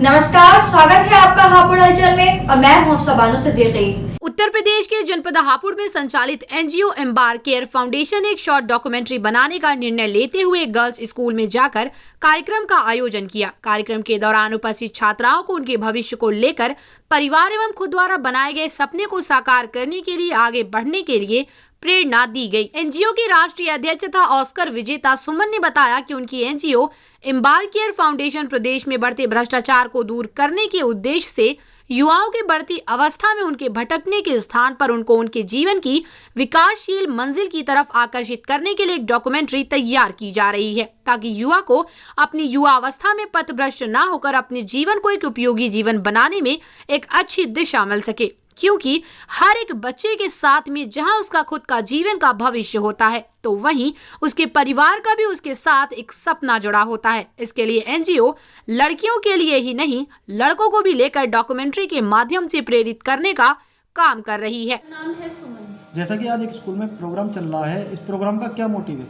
नमस्कार, स्वागत है आपका हापुड़ हलचल में और मैं हूं सबानो सिद्दीकी। उत्तर प्रदेश के जनपद हापुड़ में संचालित एनजीओ एम्बार केयर फाउंडेशन एक शॉर्ट डॉक्यूमेंट्री बनाने का निर्णय लेते हुए गर्ल्स स्कूल में जाकर कार्यक्रम का आयोजन किया। कार्यक्रम के दौरान उपस्थित छात्राओं को उनके भविष्य को लेकर परिवार एवं खुद द्वारा बनाए गए सपने को साकार करने के लिए आगे बढ़ने के लिए प्रेरणा दी गई। एनजीओ की राष्ट्रीय अध्यक्ष तथा ऑस्कर विजेता सुमन ने बताया कि उनकी एनजीओ एम्बार केयर फाउंडेशन प्रदेश में बढ़ते भ्रष्टाचार को दूर करने के उद्देश्य से युवाओं की बढ़ती अवस्था में उनके भटकने के स्थान पर उनको उनके जीवन की विकासशील मंजिल की तरफ आकर्षित करने के लिए एक डॉक्यूमेंट्री तैयार की जा रही है, ताकि युवा को अपनी युवा अवस्था में पथभ्रष्ट न होकर अपने जीवन को एक उपयोगी जीवन बनाने में एक अच्छी दिशा मिल सके। क्योंकि हर एक बच्चे के साथ में जहां उसका खुद का जीवन का भविष्य होता है, तो वहीं उसके परिवार का भी उसके साथ एक सपना जुड़ा होता है। इसके लिए एनजीओ लड़कियों के लिए ही नहीं, लड़कों को भी लेकर डॉक्यूमेंट्री के माध्यम से प्रेरित करने का काम कर रही है। नाम है सुमन। जैसा कि आज एक स्कूल में प्रोग्राम चल रहा है, इस प्रोग्राम का क्या मोटिव है?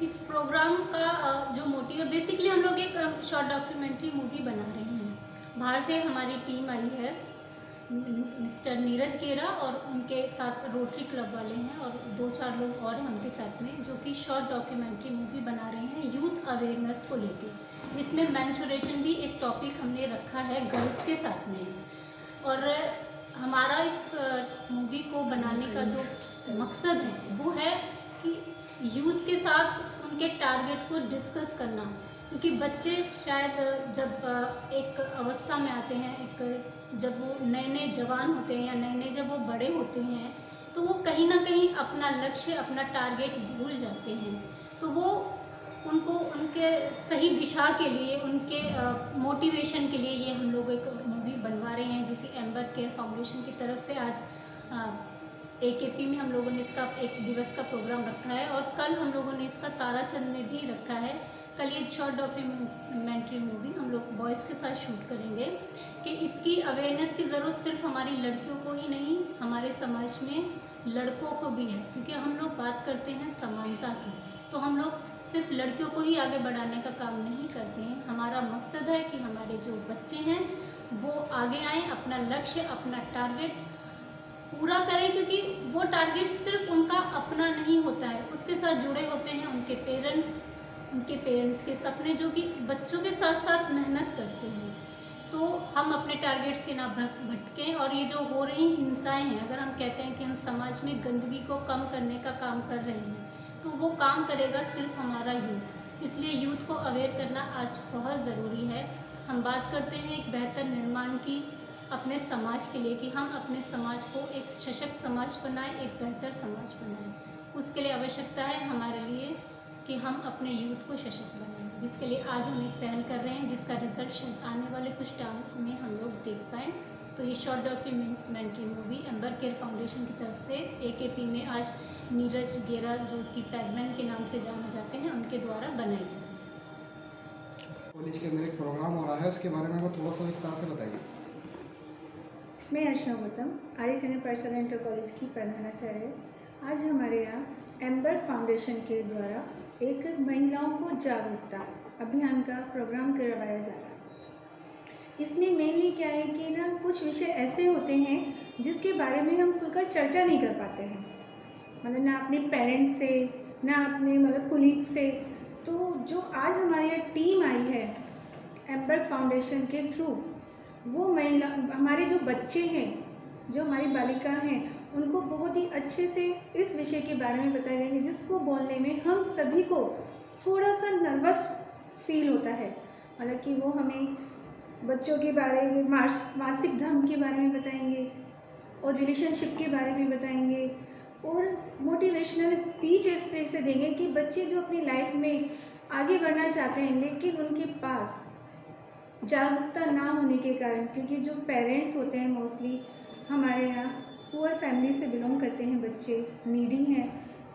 इस प्रोग्राम का जो मोटिव है, बेसिकली हम लोग एक शॉर्ट डॉक्यूमेंट्री मूवी बना रहे हैं। बाहर से हमारी टीम आई है, मिस्टर नीरज गेरा और उनके साथ रोटरी क्लब वाले हैं और 2-4 लोग और हैं उनके साथ में, जो कि शॉर्ट डॉक्यूमेंट्री मूवी बना रहे हैं यूथ अवेयरनेस को लेके। इसमें मेंस्ट्रुएशन भी एक टॉपिक हमने रखा है गर्ल्स के साथ में। और हमारा इस मूवी को बनाने का जो मकसद है वो है कि यूथ के साथ उनके टारगेट को डिस्कस करना, क्योंकि बच्चे शायद जब एक अवस्था में आते हैं, एक जब वो नए नए जवान होते हैं या नए नए जब वो बड़े होते हैं, तो वो कहीं ना कहीं अपना लक्ष्य, अपना टारगेट भूल जाते हैं। तो वो उनको उनके सही दिशा के लिए, उनके मोटिवेशन के लिए ये हम लोग एक मूवी बनवा रहे हैं, जो कि एम्बर केयर फाउंडेशन की तरफ से आज AKP में हम लोगों ने इसका एक दिवस का प्रोग्राम रखा है और कल हम लोगों ने इसका ताराचंद में भी रखा है। कल ये शॉर्ट डॉक्यूमेंट्री मूवी हम लोग बॉयज़ के साथ शूट करेंगे कि इसकी अवेयरनेस की ज़रूरत सिर्फ हमारी लड़कियों को ही नहीं, हमारे समाज में लड़कों को भी है। क्योंकि हम लोग बात करते हैं समानता की, तो हम लोग सिर्फ लड़कियों को ही आगे बढ़ाने का काम नहीं करते हैं। हमारा मकसद है कि हमारे जो बच्चे हैं वो आगे आएँ, अपना लक्ष्य, अपना टारगेट पूरा करें, क्योंकि वो टारगेट सिर्फ उनका अपना नहीं होता है, उसके साथ जुड़े होते हैं उनके पेरेंट्स के सपने, जो कि बच्चों के साथ साथ मेहनत करते हैं। तो हम अपने टारगेट से ना भटकें। और ये जो हो रही हिंसाएं हैं, अगर हम कहते हैं कि हम समाज में गंदगी को कम करने का काम कर रहे हैं, तो वो काम करेगा सिर्फ हमारा यूथ। इसलिए यूथ को अवेयर करना आज बहुत ज़रूरी है। हम बात करते हैं एक बेहतर निर्माण की अपने समाज के लिए, कि हम अपने समाज को एक सशक्त समाज बनाएं, एक बेहतर समाज बनाएं। उसके लिए आवश्यकता है हमारे लिए कि हम अपने यूथ को सशक्त बनाएं, जिसके लिए आज हम एक पहल कर रहे हैं, जिसका रिजल्ट आने वाले कुछ टाइम में हम लोग देख पाएँ। तो ये short documentary movie amber care foundation की तरफ से AKP में आज नीरज गेरा, जो कि पैडमैन के नाम से जाने जाते हैं, उनके द्वारा बनाई जाए। कॉलेज के अंदर एक प्रोग्राम हो रहा है, उसके बारे में थोड़ा सा विस्तार से बताइए। मैं अर्चना गौतम, आर्य कन्या पाठशाला इंटर कॉलेज की प्रधानाचार्य। आज हमारे यहाँ एम्बर फाउंडेशन के द्वारा एक महिलाओं को जागरूकता अभियान का प्रोग्राम करवाया जा रहा है। इसमें मेनली क्या है कि ना कुछ विषय ऐसे होते हैं जिसके बारे में हम खुलकर चर्चा नहीं कर पाते हैं, मतलब ना अपने पेरेंट्स से, ना अपने मतलब कुलीग से। तो जो आज हमारे यहाँ टीम आई है एम्बर फाउंडेशन के थ्रू, वो महिला, हमारे जो बच्चे हैं, जो हमारी बालिका हैं, उनको बहुत ही अच्छे से इस विषय के बारे में बताया जाएंगे, जिसको बोलने में हम सभी को थोड़ा सा नर्वस फील होता है। मतलब कि वो हमें बच्चों के बारे में, मासिक धर्म के बारे में बताएंगे और रिलेशनशिप के बारे में बताएंगे और मोटिवेशनल स्पीच इस तरह से देंगे कि बच्चे जो अपनी लाइफ में आगे बढ़ना चाहते हैं, लेकिन उनके पास जागरूकता ना होने के कारण, क्योंकि जो पेरेंट्स होते हैं मोस्टली हमारे यहाँ पुअर फैमिली से बिलोंग करते हैं, बच्चे नीडी हैं,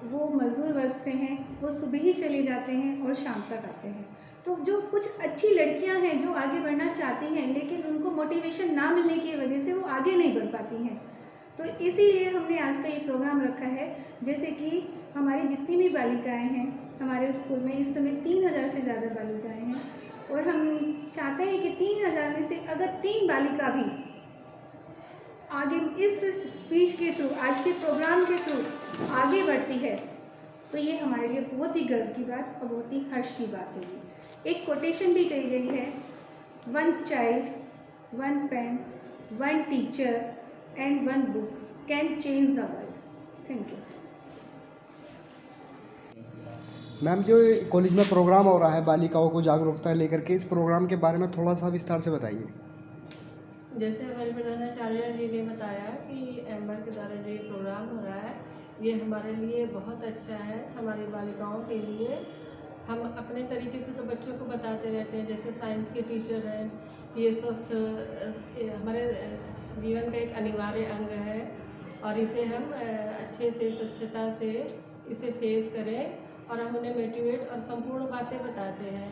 वो मजदूर वर्ग से हैं, वो सुबह ही चले जाते हैं और शाम तक आते हैं। तो जो कुछ अच्छी लड़कियां हैं जो आगे बढ़ना चाहती हैं, लेकिन उनको मोटिवेशन ना मिलने की वजह से वो आगे नहीं बढ़ पाती हैं। तो इसीलिए हमने आज का ये प्रोग्राम रखा है। जैसे कि हमारी जितनी भी बालिकाएँ हैं हमारे स्कूल में, इस समय 3000 से ज़्यादा बालिकाएँ हैं और हम चाहते हैं कि 3000 में से अगर 3 बालिका भी आगे इस स्पीच के थ्रू, आज के प्रोग्राम के थ्रू आगे बढ़ती है तो ये हमारे लिए बहुत ही गर्व की बात और बहुत ही हर्ष की बात होगी। एक कोटेशन भी कही गई है, 1 child, 1 pen, 1 teacher and 1 book can change the world. Thank you. Ma'am, जो कॉलेज में प्रोग्राम हो रहा है बालिकाओं को जागरूकता लेकर के, इस प्रोग्राम के बारे में थोड़ा सा विस्तार से बताइए। जैसे हमारे प्रधानाचार्य जी ने बताया कि एम्बर के द्वारा जो ये प्रोग्राम हो रहा है ये हमारे लिए बहुत अच्छा है। हमारी बालिकाओं के लिए हम अपने तरीके से तो बच्चों को बताते रहते हैं, जैसे साइंस के टीचर हैं, ये स्वस्थ हमारे जीवन का एक अनिवार्य अंग है और इसे हम अच्छे से स्वच्छता से इसे फेस करें और हम उन्हें मोटिवेट और संपूर्ण बातें बताते हैं।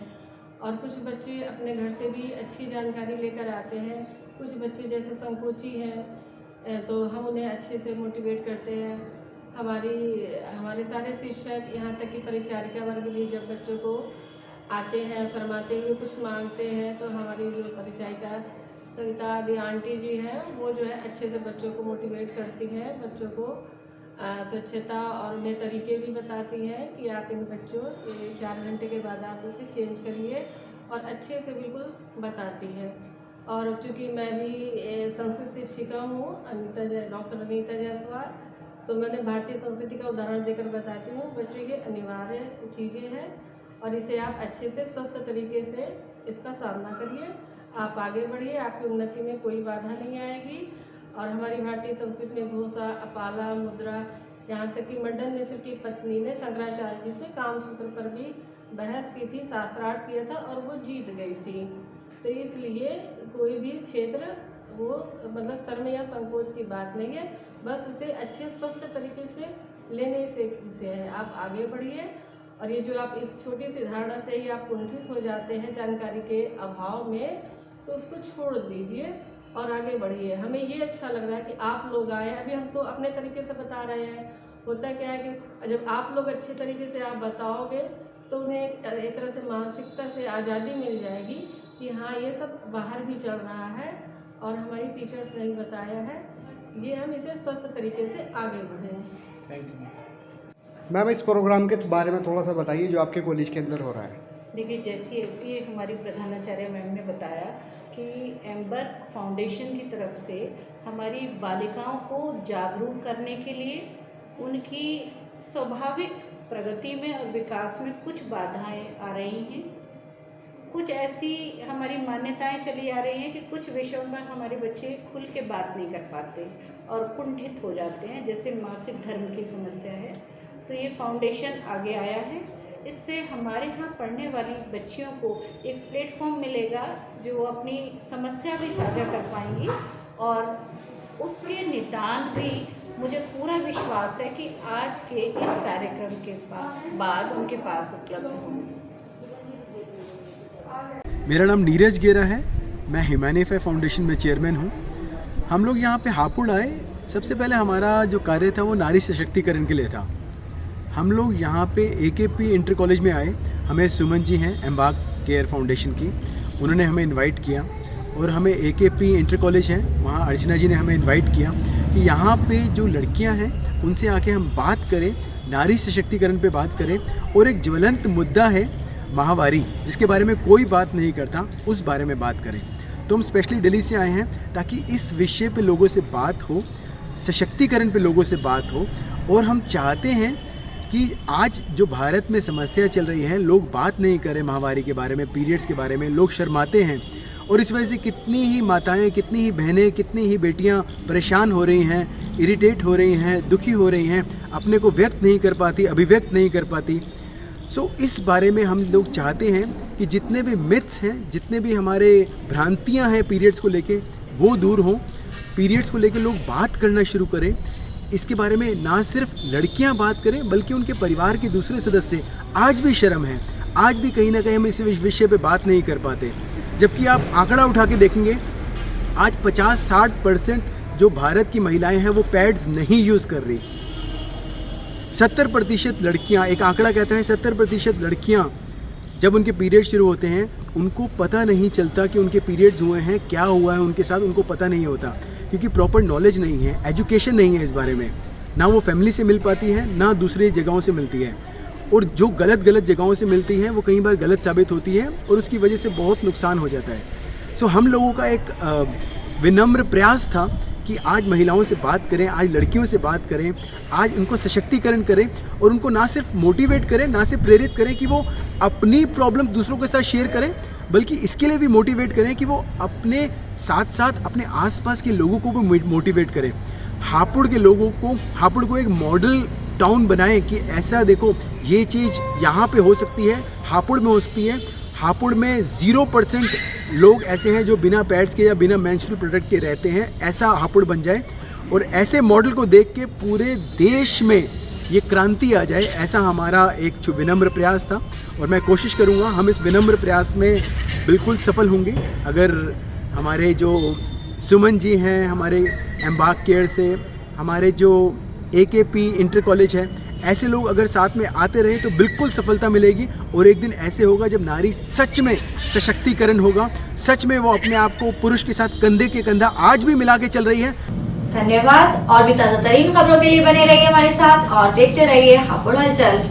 और कुछ बच्चे अपने घर से भी अच्छी जानकारी लेकर आते हैं, कुछ बच्चे जैसे संकोची हैं तो हम उन्हें अच्छे से मोटिवेट करते हैं। हमारे सारे शिक्षक, यहाँ तक कि परिचारिका वर्ग भी जब बच्चों को आते हैं शर्माते हुए कुछ मांगते हैं तो हमारी जो परिचारिका सविता आदि आंटी जी हैं वो जो है अच्छे से बच्चों को मोटिवेट करती हैं, बच्चों को स्वच्छता और उन्हें तरीके भी बताती हैं कि आप इन बच्चों 4 घंटे के बाद आप इसे चेंज करिए और अच्छे से बिल्कुल बताती है। और चूँकि मैं भी संस्कृत शिक्षिका हूँ, डॉक्टर अनीता जायसवाल, तो मैंने भारतीय संस्कृति का उदाहरण देकर बताती हूँ। बच्चों की अनिवार्य चीज़ें हैं और इसे आप अच्छे से स्वस्थ तरीके से इसका सामना करिए, आप आगे बढ़िए, आपकी उन्नति में कोई बाधा नहीं आएगी। और हमारी भारतीय संस्कृति में घोषा, अपाला, मुद्रा, यहाँ तक कि मंडन मिश्र की पत्नी ने शंकराचार्य जी से कामसूत्र पर भी बहस की थी, शास्त्रार्थ किया था और वो जीत गई थी। तो इसलिए कोई भी क्षेत्र वो मतलब शर्म या संकोच की बात नहीं है, बस उसे अच्छे स्वस्थ तरीके से लेने से है। आप आगे बढ़िए और ये जो आप इस छोटी सी धारणा से ही आप कुंठित हो जाते हैं जानकारी के अभाव में, तो उसको छोड़ दीजिए और आगे बढ़िए। हमें ये अच्छा लग रहा है कि आप लोग आए, अभी हम तो अपने तरीके से बता रहे हैं। होता क्या है कि जब आप लोग अच्छे तरीके से आप बताओगे तो उन्हें एक तरह से मानसिकता से आज़ादी मिल जाएगी कि हाँ ये सब बाहर भी चल रहा है और हमारी टीचर्स ने ही बताया है, ये हम इसे स्वस्थ तरीके से आगे बढ़ें। थैंक यू मैम, इस प्रोग्राम के बारे में थोड़ा सा बताइए जो आपके कॉलेज के अंदर हो रहा है। देखिए, जैसे कि हमारी प्रधानाचार्य मैम ने बताया कि एम्बर फाउंडेशन की तरफ से हमारी बालिकाओं को जागरूक करने के लिए उनकी स्वाभाविक प्रगति में और विकास में कुछ बाधाएं आ रही हैं, कुछ ऐसी हमारी मान्यताएं चली आ रही हैं कि कुछ विषयों में हमारे बच्चे खुल के बात नहीं कर पाते और कुंठित हो जाते हैं, जैसे मासिक धर्म की समस्या है। तो ये फाउंडेशन आगे आया है, इससे हमारे यहाँ पढ़ने वाली बच्चियों को एक प्लेटफॉर्म मिलेगा जो वो अपनी समस्या भी साझा कर पाएंगी और उसके निदान भी मुझे पूरा विश्वास है कि आज के इस कार्यक्रम के बाद उनके पास उपलब्ध होंगे। मेरा नाम नीरज गेरा है, मैं ह्यूमैनिफाई फाउंडेशन में चेयरमैन हूँ। हम लोग यहाँ पे हापुड़ आए, सबसे पहले हमारा जो कार्य था वो नारी सशक्तिकरण के लिए था। हम लोग यहाँ पे AKP इंटर कॉलेज में आए, हमें सुमन जी हैं एम्बार्क केयर फाउंडेशन की, उन्होंने हमें इनवाइट किया और हमें AKP इंटर कॉलेज है वहाँ अर्चना जी ने हमें इनवाइट किया कि यहाँ पे जो लड़कियाँ हैं उनसे आके हम बात करें, नारी सशक्तिकरण पे बात करें। और एक ज्वलंत मुद्दा है माहवारी, जिसके बारे में कोई बात नहीं करता, उस बारे में बात करें। तो हम स्पेशली दिल्ली से आए हैं ताकि इस विषय पे लोगों से बात हो, सशक्तिकरण पे लोगों से बात हो। और हम चाहते हैं कि आज जो भारत में समस्या चल रही है, लोग बात नहीं करें माहवारी के बारे में, पीरियड्स के बारे में, लोग शर्माते हैं और इस वजह से कितनी ही माताएं, कितनी ही बहनें, कितनी ही बेटियां परेशान हो रही हैं, इरिटेट हो रही हैं, दुखी हो रही हैं, अपने को व्यक्त नहीं कर पाती, अभिव्यक्त नहीं कर पाती। सो इस बारे में हम लोग चाहते हैं कि जितने भी मिथ्स हैं, जितने भी हमारे भ्रांतियां हैं पीरियड्स को लेके, वो दूर हों। पीरियड्स को लेके लोग बात करना शुरू करें। इसके बारे में ना सिर्फ लड़कियां बात करें बल्कि उनके परिवार के दूसरे सदस्य। आज भी शर्म है, आज भी कहीं ना कहीं हम इस विषय पे बात नहीं कर पाते। जबकि आप आंकड़ा उठा के देखेंगे, आज 50-60% जो भारत की महिलाएं हैं वो पैड्स नहीं यूज़ कर रही। 70% लड़कियां, एक आंकड़ा कहता है 70% लड़कियां जब उनके पीरियड शुरू होते हैं उनको पता नहीं चलता कि उनके पीरियड्स हुए हैं, क्या हुआ है उनके साथ, उनको पता नहीं होता क्योंकि प्रॉपर नॉलेज नहीं है, एजुकेशन नहीं है इस बारे में। ना वो फैमिली से मिल पाती है, ना दूसरी जगहों से मिलती है, और जो गलत जगहों से मिलती है वो कई बार गलत साबित होती है और उसकी वजह से बहुत नुकसान हो जाता है। सो हम लोगों का एक विनम्र प्रयास था कि आज महिलाओं से बात करें, आज लड़कियों से बात करें, आज उनको सशक्तिकरण करें और उनको ना सिर्फ मोटिवेट करें, ना सिर्फ प्रेरित करें कि वो अपनी प्रॉब्लम दूसरों के साथ शेयर करें, बल्कि इसके लिए भी मोटिवेट करें कि वो अपने साथ साथ अपने आसपास के लोगों को भी मोटिवेट करें। हापुड़ के लोगों को, हापुड़ को एक मॉडल टाउन बनाएं कि ऐसा देखो ये चीज़ यहाँ पे हो सकती है, हापुड़ में हो सकती है। हापुड़ में 0% लोग ऐसे हैं जो बिना पैड्स के या बिना मेंस्ट्रुअल प्रोडक्ट के रहते हैं, ऐसा हापुड़ बन जाए और ऐसे मॉडल को देख के पूरे देश में ये क्रांति आ जाए, ऐसा हमारा एक विनम्र प्रयास था और मैं कोशिश करूँगा हम इस विनम्र प्रयास में बिल्कुल सफल होंगे। अगर हमारे जो सुमन जी हैं, हमारे एम्बार्क केयर से, हमारे जो AKP इंटर कॉलेज है, ऐसे लोग अगर साथ में आते रहे तो बिल्कुल सफलता मिलेगी और एक दिन ऐसे होगा जब नारी सच में सशक्तिकरण होगा, सच में वो अपने आप को पुरुष के साथ कंधे के कंधा आज भी मिला के चल रही है। धन्यवाद। और भी ताज़ा तरीन खबरों के लिए बने रहिए हमारे साथ और देखते रहिए हापुड़ हलचल।